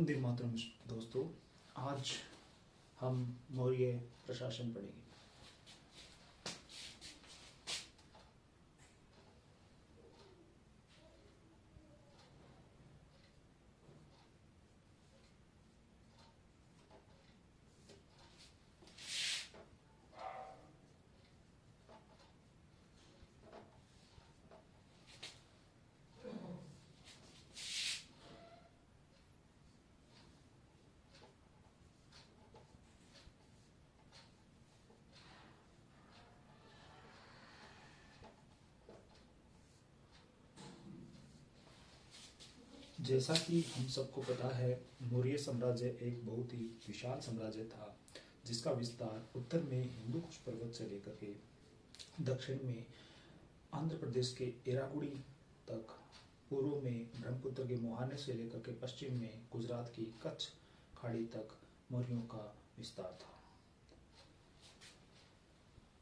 वंदे मातरम दोस्तों। आज हम मौर्य प्रशासन पढ़ेंगे। जैसा कि हम सबको पता है, मौर्य साम्राज्य एक बहुत ही विशाल साम्राज्य था, जिसका विस्तार उत्तर में हिंदू कुश पर्वत से लेकर के दक्षिण में आंध्र प्रदेश के एराकुडी तक, पूर्व में ब्रह्मपुत्र के मुहाने से लेकर के पश्चिम में गुजरात की कच्छ खाड़ी तक मौर्यों का विस्तार था।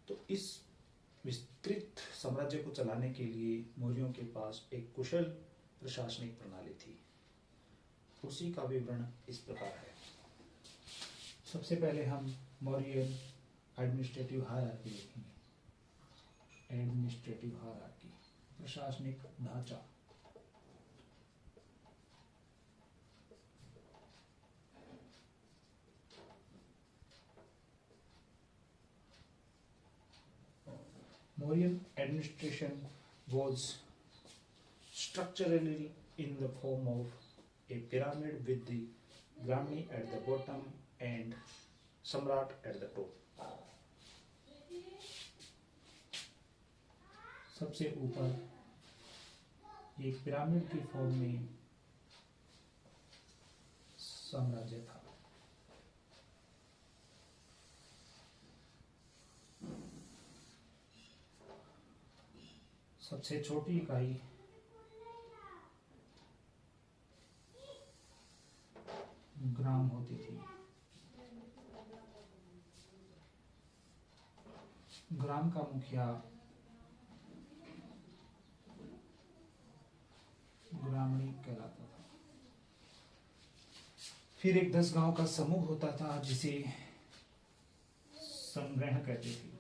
तो इस विस्तृत साम्राज्य को चलाने के लिए मौर्यों के पास एक कुशल प्रशासनिक प्रणाली थी। उसी का विवरण इस प्रकार है। सबसे पहले हम मौर्य एडमिनिस्ट्रेटिव हायरार्की लिखेंगे। एडमिनिस्ट्रेटिव हायरार्की, प्रशासनिक ढांचा। Mauryan administration was structurally in the form of a pyramid with the Brahmani at the bottom and Samrat at the top. सबसे ऊपर एक पिरामिड की फॉर्म में साम्राज्य था। सबसे छोटी इकाई ग्राम होती थी। ग्राम का मुखिया ग्रामणी कहलाता था। फिर एक 10 गांव का समूह होता था, जिसे संग्रह कहते थे।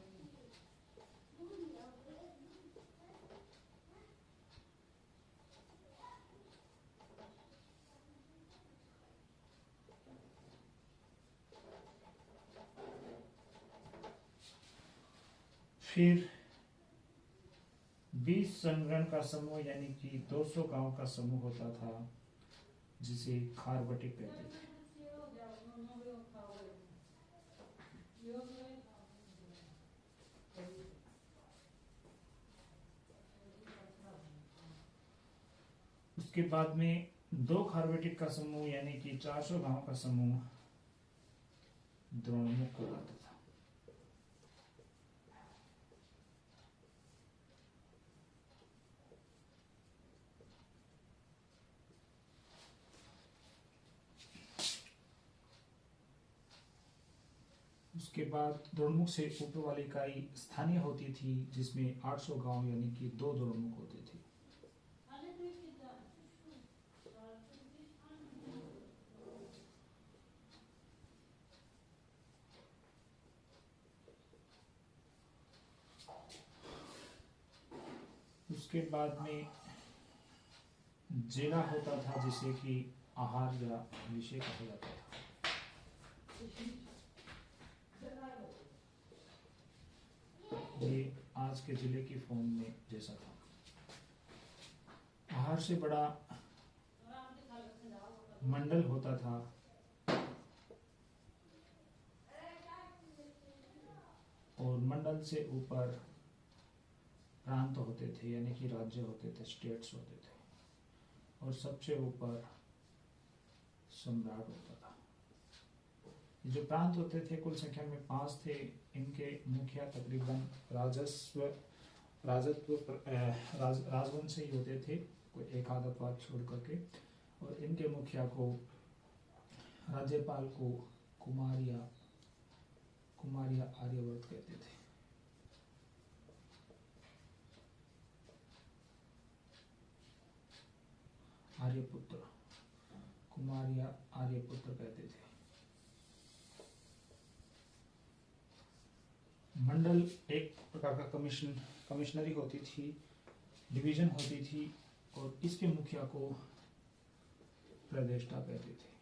फिर 20 संग्रहण का समूह यानी कि 200 गांव का समूह होता था, जिसे खारवटिक कहते थे। उसके बाद में 2 खारवटिक का समूह यानी कि 400 गांव का समूह द्रोणमुख कहलाता था। उसके बाद द्रोणमुख से ऊपर वाली इकाई स्थानीय होती थी, जिसमें 800 गांव यानी कि 2 द्रोणमुख होते थे। उसके बाद में जिला होता था, जिसे कि आहार या विषय कहा जाता था। ये आज के जिले की फॉर्म में जैसा था। आहार से बड़ा मंडल होता था, और मंडल से ऊपर प्रांत होते थे यानी कि राज्य होते थे, स्टेट्स होते थे, और सबसे ऊपर सम्राट होता था। जो प्रांत होते थे कुल संख्या में 5 थे। इनके मुखिया तकरीबन राजवंश ही होते थे, कोई एक आधा पात छोड़ करके, और इनके मुखिया को, राज्यपाल को कुमारिया आर्यवर्त कहते थे। आर्यपुत्र कुमार या आर्यपुत्र कहते थे। मंडल एक प्रकार का कमिश्नरी होती थी, डिवीजन होती थी, और इसके मुखिया को प्रदेष्टा कहते थे।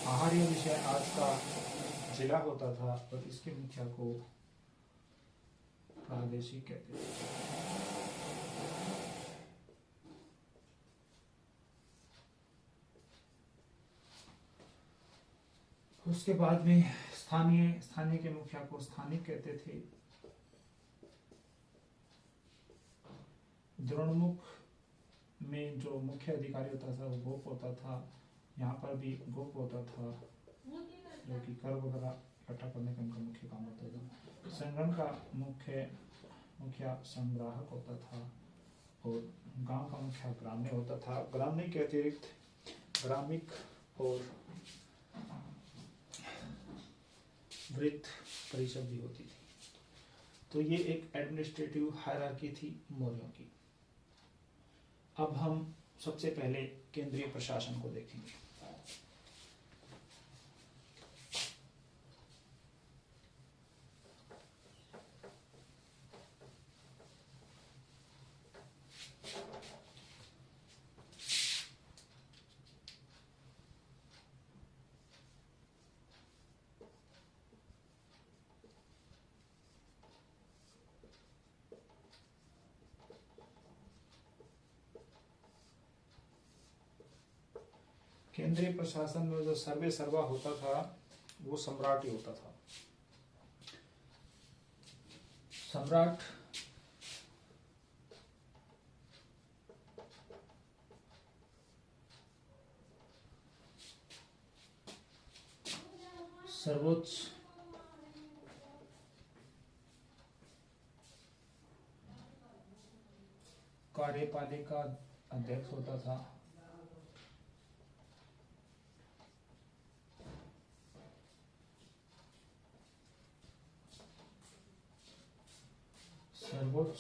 आहार्य विषय आज का जिला होता था और इसके मुखिया को प्रादेशिक कहते थे। उसके बाद में स्थानीय के मुखिया को स्थानिक कहते थे। द्रोणमुख में जो मुख्य अधिकारी होता था वो गोप होता था। यहाँ पर भी गोप होता था, जो कि कर वगैरह इकट्ठा करने का उनका मुख्य काम होता था। संगम का मुखिया संग्राहक होता था और गांव का मुखिया ग्राम्य होता था। ग्राम्य के अतिरिक्त ग्रामिक और वृत्त परिषद भी होती थी। तो ये एक एडमिनिस्ट्रेटिव हायरार्की थी मौर्यों की। अब हम सबसे पहले केंद्रीय प्रशासन को देखेंगे। केंद्रीय प्रशासन में जो सर्वे सर्वा होता था वो सम्राट ही होता था। सम्राट सर्वोच्च कार्यपालिका अध्यक्ष होता था। सर्वोच्च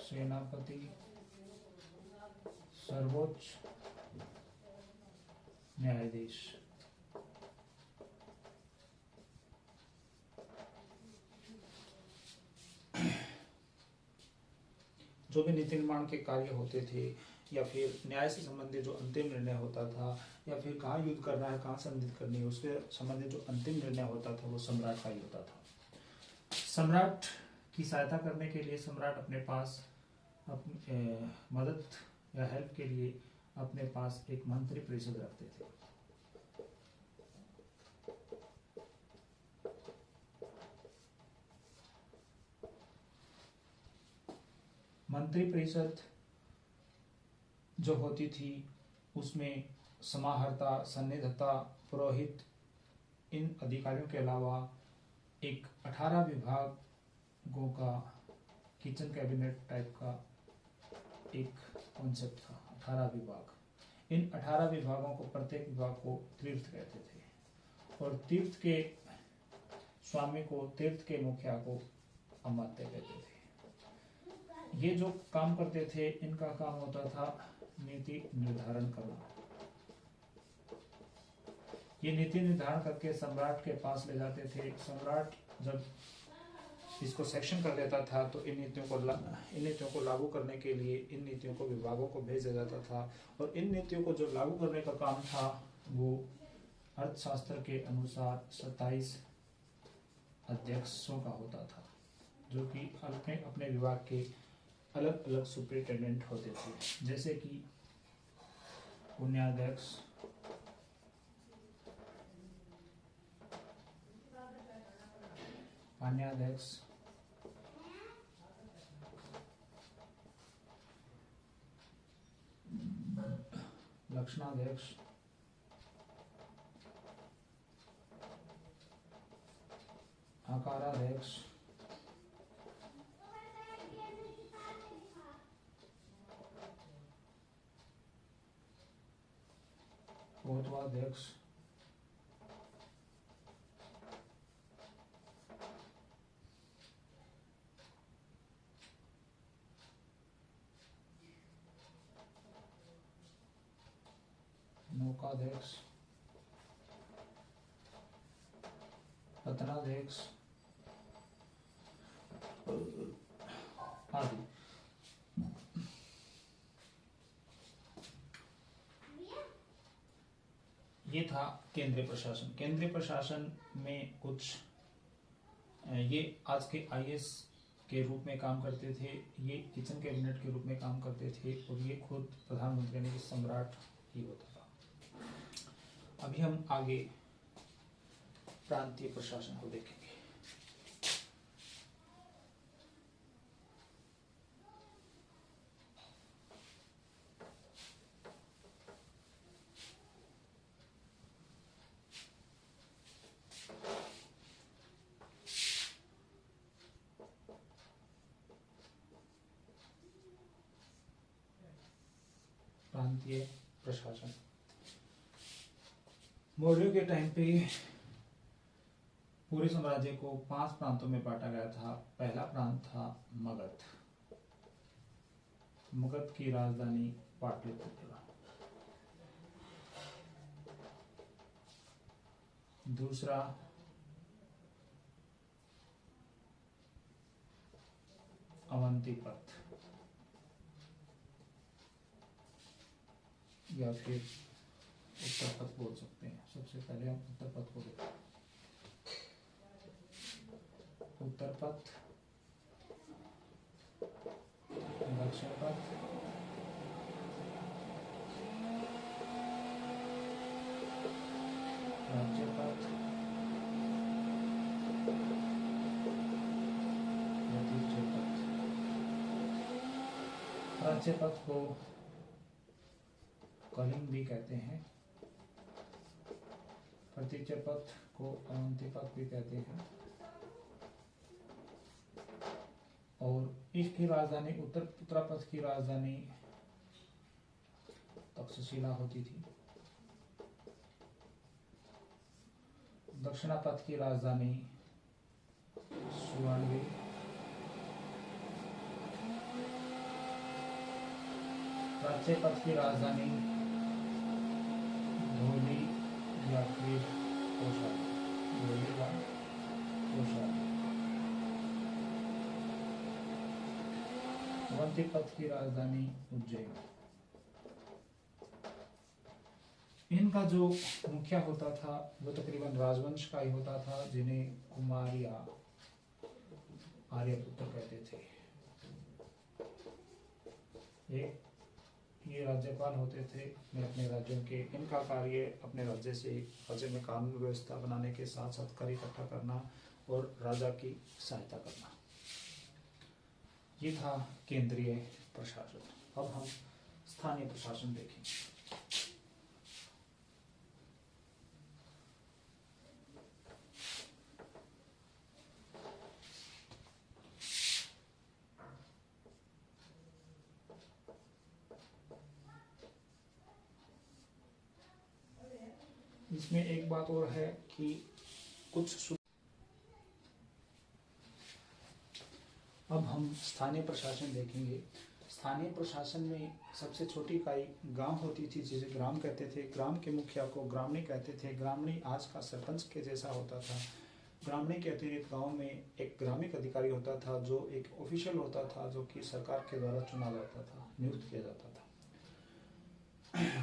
सेनापति, सर्वोच्च न्यायाधीश। जो भी नीति निर्माण के कार्य होते थे या फिर न्याय से संबंधित जो अंतिम निर्णय होता था, या फिर कहाँ युद्ध करना है, कहाँ संधि करनी है, उसके संबंधित जो अंतिम निर्णय होता था वो सम्राट का ही होता था। सम्राट की सहायता करने के लिए सम्राट अपने पास मदद या हेल्प के लिए अपने पास एक मंत्री परिषद रखते थे। मंत्री परिषद जो होती थी उसमें समाहर्ता, सन्निधत्ता, पुरोहित, इन अधिकारियों के अलावा एक 18 विभागों का किचन कैबिनेट टाइप का एक कॉन्सेप्ट था। 18 विभाग। इन 18 विभागों को, प्रत्येक विभाग को तीर्थ कहते थे और तीर्थ के स्वामी को, तीर्थ के मुखिया को अमात्य कहते थे। ये जो काम करते थे इनका काम होता था नीति निर्धारण करना। ये नीति निर्धारण करके सम्राट के पास ले जाते थे। सम्राट जब इसको सेक्शन कर देता था तो इन नीतियों को लागू करने के लिए इन नीतियों को विभागों को भेजा जाता था और इन नीतियों को जो लागू करने का काम था वो अर्थशास्त्र के अनुसार 27 अध्यक्षों का होता था, जो कि अपने अपने विभाग के अलग अलग सुपरिटेंडेंट होते थे, जैसे कि पुण्याध्यक्ष, पाण्याध्यक्ष, लक्षणाध्यक्ष, आकाराध्यक्ष, कोतवाध्यक्ष, पत्राध्यक्ष, पत्राध्यक्ष आदि। ये था केंद्रीय प्रशासन। केंद्रीय प्रशासन में कुछ ये आज के आईएएस के रूप में काम करते थे, ये किचन कैबिनेट के रूप में काम करते थे, और ये खुद प्रधानमंत्री यानी कि सम्राट ही होता था। अभी हम आगे प्रांतीय प्रशासन को देखेंगे। प्रांतीय प्रशासन मौर्यों के टाइम पे पूरे साम्राज्य को 5 प्रांतों में बांटा गया था। पहला प्रांत था मगध। मगध की राजधानी पाटलिपुत्र। दूसरा अवंतीपथ या फिर उत्तरपथ बोल सकते हैं। सबसे पहले हम उत्तरपथ को देखते हैं। उत्तरपथ, दक्षिणपथ, राज्यपथ, प्रतीच्यपथ। राज्यपथ को कलिंग भी कहते हैं, प्रतीच्यपथ को अवंतीपथ भी कहते हैं, और इसकी राजधानी उत्तरपथ की राजधानी तक्षशिला होती थी। दक्षिणापथ की राजधानी सुवर्णगिरी। राज्यपथ की राजधानी धौली या फिर कौशाली। धौली या कौशाली। अवंतीपथ की राजधानी उज्जैन। इनका जो मुखिया होता था वो तकरीबन राजवंश का ही होता था, जिन्हें कुमार या आर्यपुत्र कहते थे। ये राज्यपाल होते थे अपने राज्यों के। इनका कार्य अपने राज्य में कानून व्यवस्था बनाने के साथ साथ कर इकट्ठा करना और राजा की सहायता करना। ये था केंद्रीय प्रशासन। अब हम स्थानीय प्रशासन देखेंगे। इसमें एक बात और है कि अब हम स्थानीय प्रशासन देखेंगे। स्थानीय प्रशासन में सबसे छोटी इकाई गांव होती थी, जिसे ग्राम कहते थे। ग्राम के मुखिया को ग्रामणी कहते थे। ग्रामणी आज का सरपंच के जैसा होता था। ग्रामणी के अतिरिक्त गांव में एक ग्रामीण अधिकारी होता था, जो एक ऑफिशियल होता था, जो कि सरकार के द्वारा चुना जाता था, नियुक्त किया जाता था।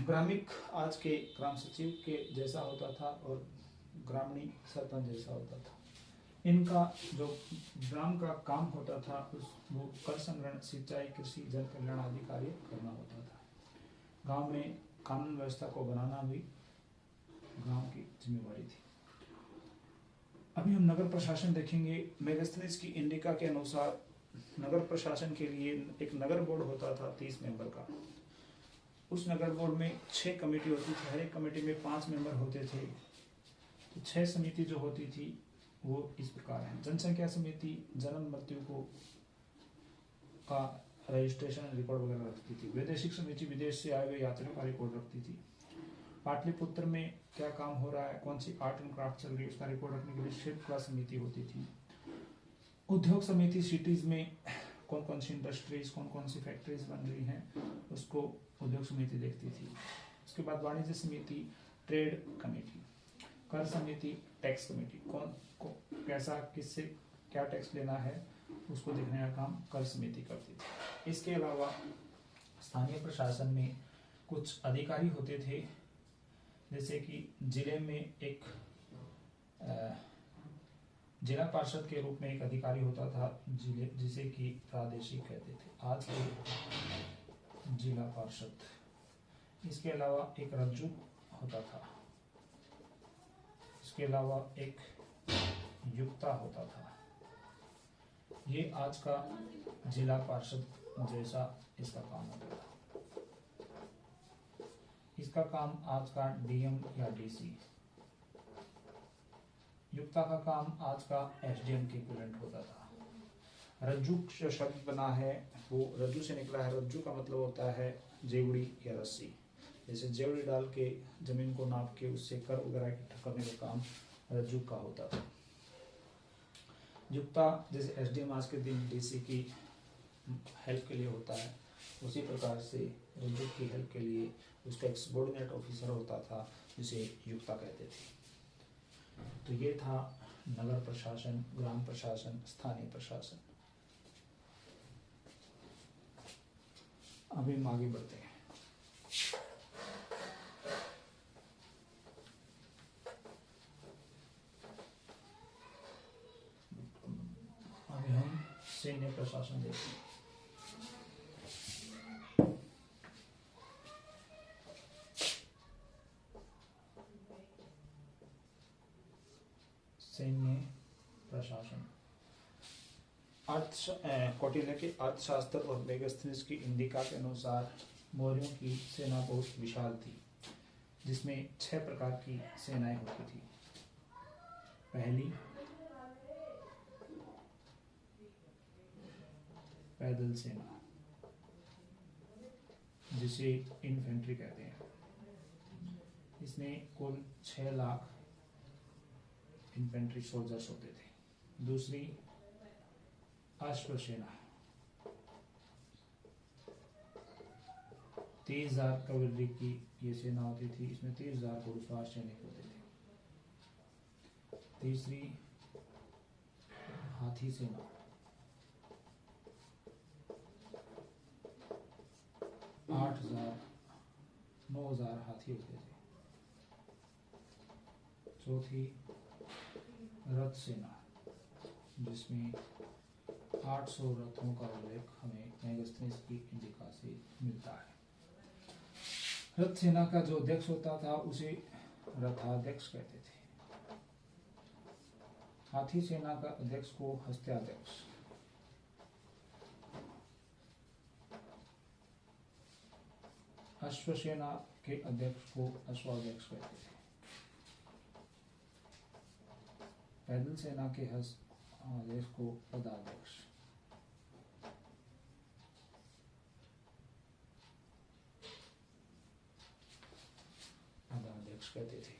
ग्रामीण आज के ग्राम सचिव के जैसा होता था और ग्रामणी सरपंच जैसा होता था। इनका जो ग्राम का काम होता था वो कर संग्रहण, सिंचाई, कृषि, जल कल्याण आदि कार्य करना होता था। गांव में कानून व्यवस्था को बनाना भी गांव की जिम्मेवारी थी। अभी हम नगर प्रशासन देखेंगे। मेगास्थनीज की इंडिका के अनुसार नगर प्रशासन के लिए एक नगर बोर्ड होता था 30 मेंबर का। उस नगर बोर्ड में 6 कमेटी होती थी। हर एक कमेटी में 5 मेंबर होते थे। तो 6 समिति जो होती थी वो इस प्रकार है। जनसंख्या समिति जन्म मृत्यु को का रजिस्ट्रेशन रिकॉर्ड वगैरह रखती थी। वैदेशिक समिति विदेश से आए हुए यात्रियों का रिकॉर्ड रखती थी। पाटलिपुत्र में क्या काम हो रहा है, कौन सी आर्ट एंड क्राफ्ट चल रही है, उसका रिकॉर्ड रखने के लिए शिल्प कला समिति होती थी। उद्योग समिति सिटीज में कौन कौन सी इंडस्ट्रीज, कौन कौन सी फैक्ट्रीज बन रही हैं, उसको उद्योग समिति देखती थी। उसके बाद वाणिज्य समिति, ट्रेड कमेटी, कर समिति, टैक्स कमेटी, कौन को कैसा किससे क्या टैक्स लेना है उसको देखने का काम कर समिति करती थी। इसके अलावा स्थानीय प्रशासन में कुछ अधिकारी होते थे, जैसे कि जिले में एक जिला पार्षद के रूप में एक अधिकारी होता था जिले, जिसे कि प्रादेशिक कहते थे, आज के जिला पार्षद। इसके अलावा एक रज्जु होता था, इसके अलावा एक युक्ता होता था। ये आज का जिला पार्षद जैसा इसका काम होता था। इसका काम आज का डीएम या डीसी। युक्ता का काम आज का एसडीएम के इक्विवेलेंट होता था। रज्जू जो शब्द बना है वो रज्जू से निकला है। रज्जू का मतलब होता है जेवड़ी या रस्सी। जैसे जेवड़ी डाल के जमीन को नाप के उससे कर वगैरह इकट्ठा करने का काम रज्जू का होता था। युक्ता जैसे एसडीएम आज के दिन डीसी की हेल्प के लिए होता है, उसी प्रकार से रज्जू की हेल्प के लिए उसका एक सबॉर्डिनेट ऑफिसर होता था जिसे युक्ता कहते थे। तो ये था नगर प्रशासन, ग्राम प्रशासन, स्थानीय प्रशासन। अभी हम आगे बढ़ते हैं। अभी हम सैन्य प्रशासन देखते हैं। सैन्य प्रशासन कौटिल्य के अर्थशास्त्र और मेगास्थनीज की इंडिका के अनुसार मौर्यों की सेना बहुत विशाल थी, जिसमें 6 प्रकार की सेनाएं होती थी। पहली पैदल सेना, जिसे इन्फेंट्री कहते हैं। इसमें कुल 6 लाख इन्फेंट्री सोल्जर्स होते थे। दूसरी अश्वसेना, 30,000 कैवेलरी की ये सेना होती थी। इसमें 30,000 घुड़सवार सैनिक होते थे। तीसरी हाथी सेना, 9,000 हाथी होते थे। चौथी रथ सेना, जिसमें 800 रथों का उल्लेख हमें मेगास्थनीज की इंडिका से मिलता है। रथ सेना का जो अध्यक्ष होता था उसे रथाध्यक्ष कहते थे। हाथी सेना का अध्यक्ष को हस्त्याध्यक्ष, अश्वसेना के अध्यक्ष को अश्वाध्यक्ष कहते थे। पैदल सेना के अध्यक्ष को पदाध्यक्ष। कहते थे।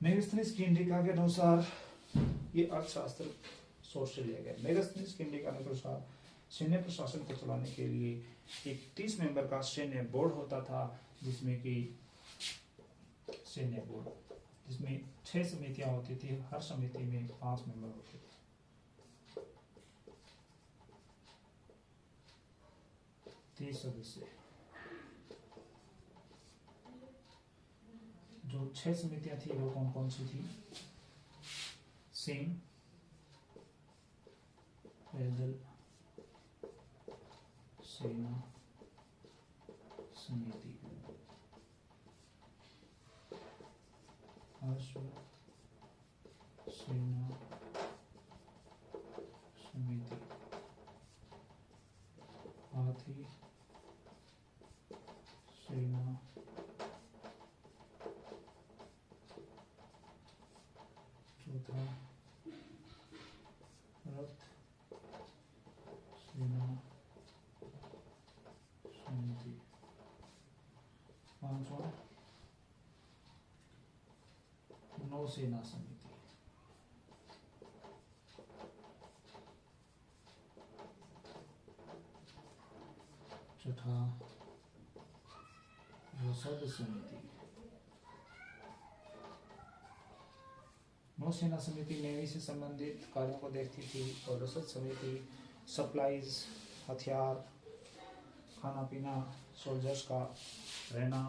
मेगास्थनीज की इंडिका के अनुसार ये अर्थशास्त्र सोच से लिया गया। मेगास्थनीज की इंडिका के अनुसार सैन्य प्रशासन को चलाने के लिए एक 30 मेंबर का सैन्य बोर्ड होता था, जिसमें कि सैन्य बोर्ड जिसमें 6 समितियां होती थी। हर समिति में 5 मेंबर होते थे। 30 सदस्य। जो 6 समितियां थी वो कौन कौन सी थी? सिंह, पैदल सेना समिति, अश्व सेना समिति, हाथी सेना चौथा, रथ सेना समिति, पांचवा नौसेना समिति, छठा रसद समिति। नौसेना समिति नेवी से संबंधित कार्यों को देखती थी और रसद समिति सप्लाईज, हथियार, खाना पीना, सोल्जर्स का रहना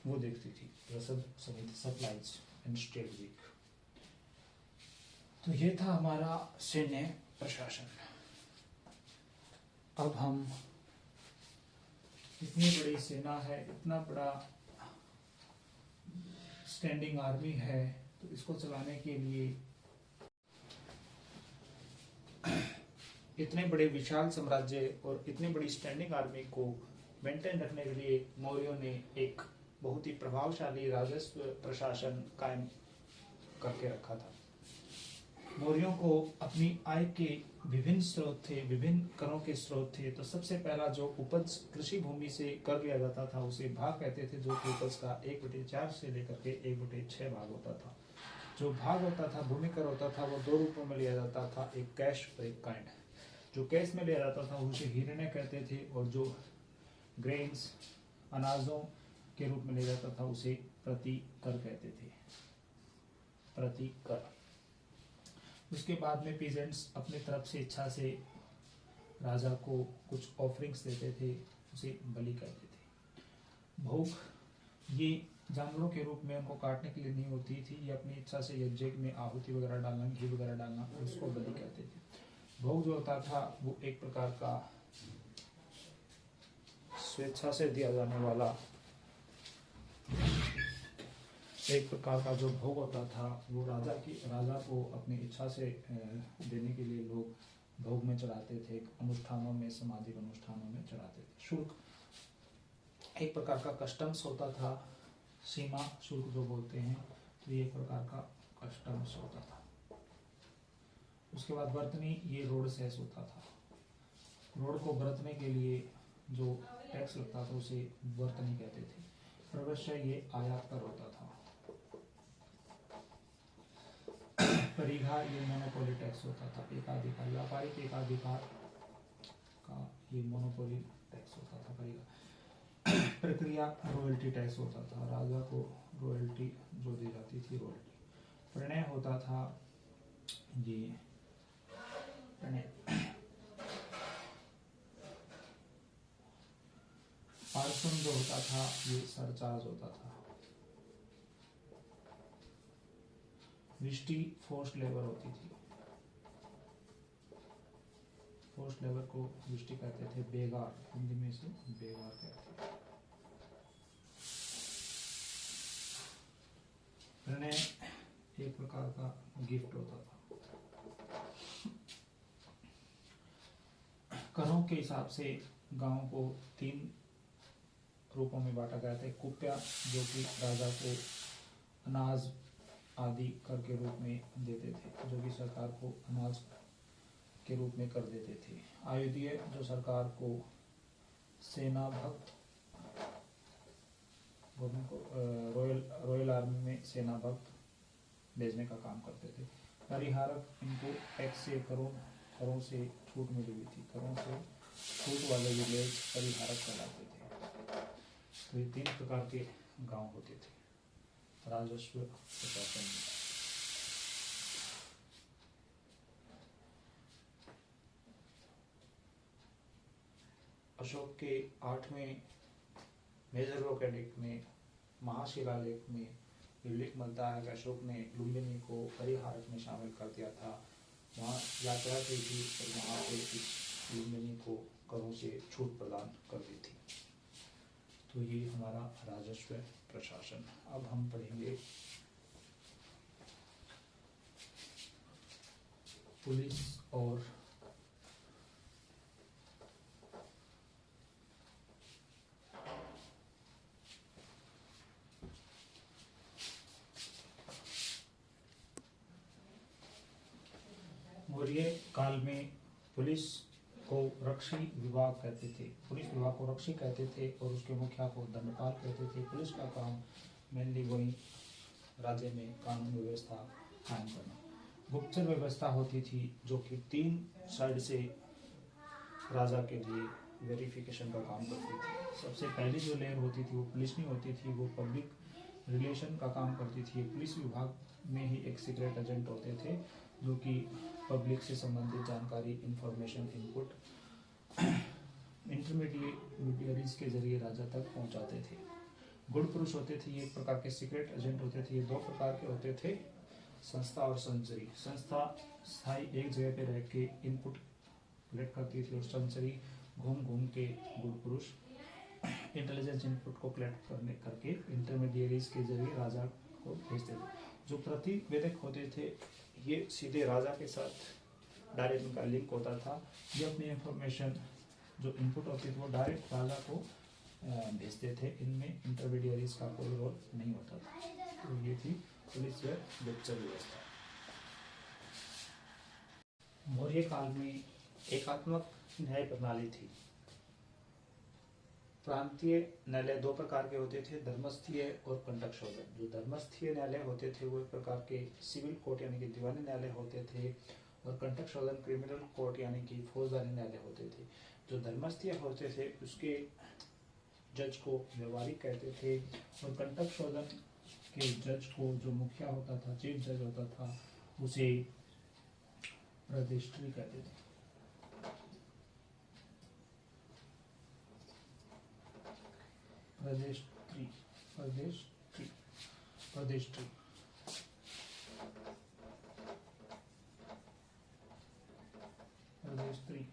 वो देखती थी। रसद समिति सप्लाईज एंड स्ट्रेटजिक। तो ये था हमारा सैन्य प्रशासन। अब हम इतनी बड़ी सेना है, इतना बड़ा स्टैंडिंग आर्मी है, तो इसको चलाने के लिए इतने बड़े विशाल साम्राज्य और इतनी बड़ी स्टैंडिंग आर्मी को मेंटेन रखने के लिए मौर्यों ने एक बहुत ही प्रभावशाली राजस्व प्रशासन कायम करके रखा था। मौर्यों को अपनी आय के विभिन्न स्रोत थे, विभिन्न करों के स्रोत थे। तो सबसे पहला जो उपज कृषि भूमि से कर लिया जाता था उसे भाग कहते थे, जो कि उपज का 1/4 से लेकर के 1/6 भाग होता था। जो भाग होता था, भूमि कर होता था, वो 2 रूपों में लिया जाता था, एक कैश और एक काइंड। जो कैश में लिया जाता था उसे हिरण्य कहते थे, और जो ग्रेन्स अनाजों के रूप में लिया जाता था उसे प्रति कर कहते थे, प्रति कर। उसके बाद में पीजेंट्स अपनी तरफ से इच्छा से राजा को कुछ ऑफरिंग्स देते थे, उसे बलि कहते थे। भोग ये जानवरों के रूप में उनको काटने के लिए नहीं होती थी, ये अपनी इच्छा से यज्ञ में आहुति वगैरह डालना, घी वगैरह डालना, उसको बलि कहते थे। भोग जो होता था वो एक प्रकार का स्वेच्छा से दिया जाने वाला, एक प्रकार का जो भोग होता था वो राजा को अपनी इच्छा से देने के लिए लोग भोग में चढ़ाते थे, अनुष्ठानों में, सामाजिक अनुष्ठानों में चढ़ाते थे। शुल्क एक प्रकार का कस्टम्स होता था, सीमा शुल्क जो बोलते हैं, तो ये एक प्रकार का कस्टम्स होता था। उसके बाद बर्तनी, ये रोड सेस होता था। रोड को बरतने के लिए जो टैक्स लगता था उसे बर्तनी कहते थे। प्रवेश ये आयात कर होता था। परिघा ये मोनोपोली टैक्स होता था, एकाधिकार, व्यापारिक एकाधिकार का ये मोनोपोली टैक्स होता था, परिघा। प्रक्रिया रॉयल्टी टैक्स होता था, राजा को रॉयल्टी जो दी जाती थी, रॉयल्टी। प्रणय होता था ये प्रणय। पार्सन जो होता था ये सरचार्ज होता था। विष्टि फोर्स्ड लेबर होती थी, फोर्स्ड लेबर को विष्टि कहते थे। बेगार, हिंदी में से बेगार कहते थे। प्रणय एक प्रकार का गिफ्ट होता था। करों के हिसाब से गांव को 3 रूपों में बांटा गया था। कुप्या जो कि राजा को अनाज आदि कर के रूप में देते थे, जो कि सरकार को अनाज के रूप में कर देते थे। आयुधीय जो सरकार को सेना भक्त, रॉयल आर्मी में सेना भक्त भेजने का काम करते थे। परिहारक, इनको टैक्स से करों से छूट मिली हुई थी, करों से छूट वाले विलेज परिहारक कहलाते थे। तो ये 3 प्रकार के गांव होते थे राजस्व प्रशासन में। अशोक के 8वें मेजर वर्क एडिक्ट में, महाशिलालेख में उल्लेख मिलता है कि अशोक ने लुम्बिनी को परिहारक में शामिल कर दिया था। वहाँ यात्रा की थी और वहाँ पे इस लुम्बिनी को करों से छूट प्रदान कर दी थी। तो ये हमारा राजस्व प्रशासन। अब हम पढ़ेंगे पुलिस और मौर्य काल में पुलिस को रक्षी विभाग कहते थे, पुलिस विभाग को रक्षी कहते थे और उसके मुखिया को दंडपाल कहते थे। पुलिस का काम मेनली वही राज्य में कानून व्यवस्था कायम करना। गुप्तचर व्यवस्था होती थी जो कि 3 साइड से राजा के लिए वेरिफिकेशन का काम करती थी। सबसे पहली जो लेयर होती थी वो पुलिस नहीं होती थी, वो पब्लिक रिलेशन का काम करती थी। पुलिस विभाग में ही एक सीक्रेट एजेंट होते थे जो कि पब्लिक से संबंधित जानकारी, इंफॉर्मेशन, इनपुट इंटरमीडियरीज के जरिए राजा तक पहुंचाते थे। गुड़ पुरुष होते थे, ये एक प्रकार के सीक्रेट एजेंट होते थे। ये दो प्रकार के होते थे, संस्था और संचरी। संस्था स्थायी एक जगह पे रह के इनपुट कलेक्ट करती थी और संचरी घूम घूम के गुड़ पुरुष इंटेलिजेंस इनपुट को कलेक्ट करके इंटरमीडियरीज के जरिए राजा को भेजते थे। जो प्रतिवेदक होते थे ये सीधे राजा के साथ डायरेक्ट उनका लिंक होता था। ये अपनी इंफॉर्मेशन जो इनपुट होती थी वो डायरेक्ट राजा को भेजते थे। इनमें इंटरमीडियरीज का कोई रोल नहीं होता था। तो ये थी पुलिस व गुप्तचर व्यवस्था। मौर्य काल में एकात्मक न्याय प्रणाली थी। प्रांतीय न्यायालय दो प्रकार के होते थे, धर्मस्थीय और कंटक शोधन। जो धर्मस्थीय न्यायालय होते थे वो एक प्रकार के सिविल कोर्ट यानी कि दीवानी न्यायालय होते थे, और कंटक शोधन क्रिमिनल कोर्ट यानी कि फौजदारी न्यायालय होते थे। जो धर्मस्थीय होते थे उसके जज को व्यवहारिक कहते थे, और कंटक शोधन के जज को जो मुखिया होता था, चीफ जज होता था, उसे रजिस्ट्री कहते थे। रजिस्ट्री रजिस्ट्री रजिस्ट्री रजिस्ट्री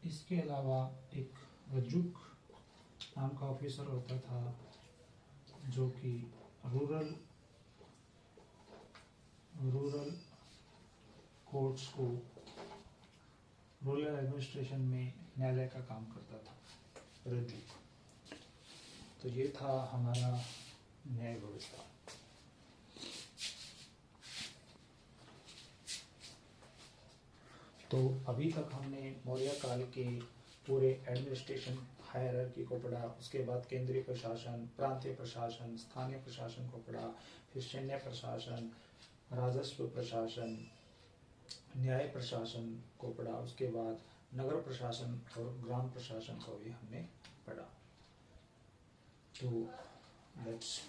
इसके अलावा एक रज्जुक नाम का ऑफिसर होता था जो कि रूरल कोर्ट्स को, रूरल एडमिनिस्ट्रेशन में न्यायालय का काम करता था, रज्जुक। तो ये था हमारा न्याय व्यवस्था। तो अभी तक हमने मौर्य काल के पूरे एडमिनिस्ट्रेशन हायरार्की को पढ़ा। उसके बाद केंद्रीय प्रशासन, प्रांतीय प्रशासन, स्थानीय प्रशासन को पढ़ा, फिर सैन्य प्रशासन, राजस्व प्रशासन, न्याय प्रशासन को पढ़ा। उसके बाद नगर प्रशासन और ग्राम प्रशासन को भी हमने पढ़ा। तो लेट्स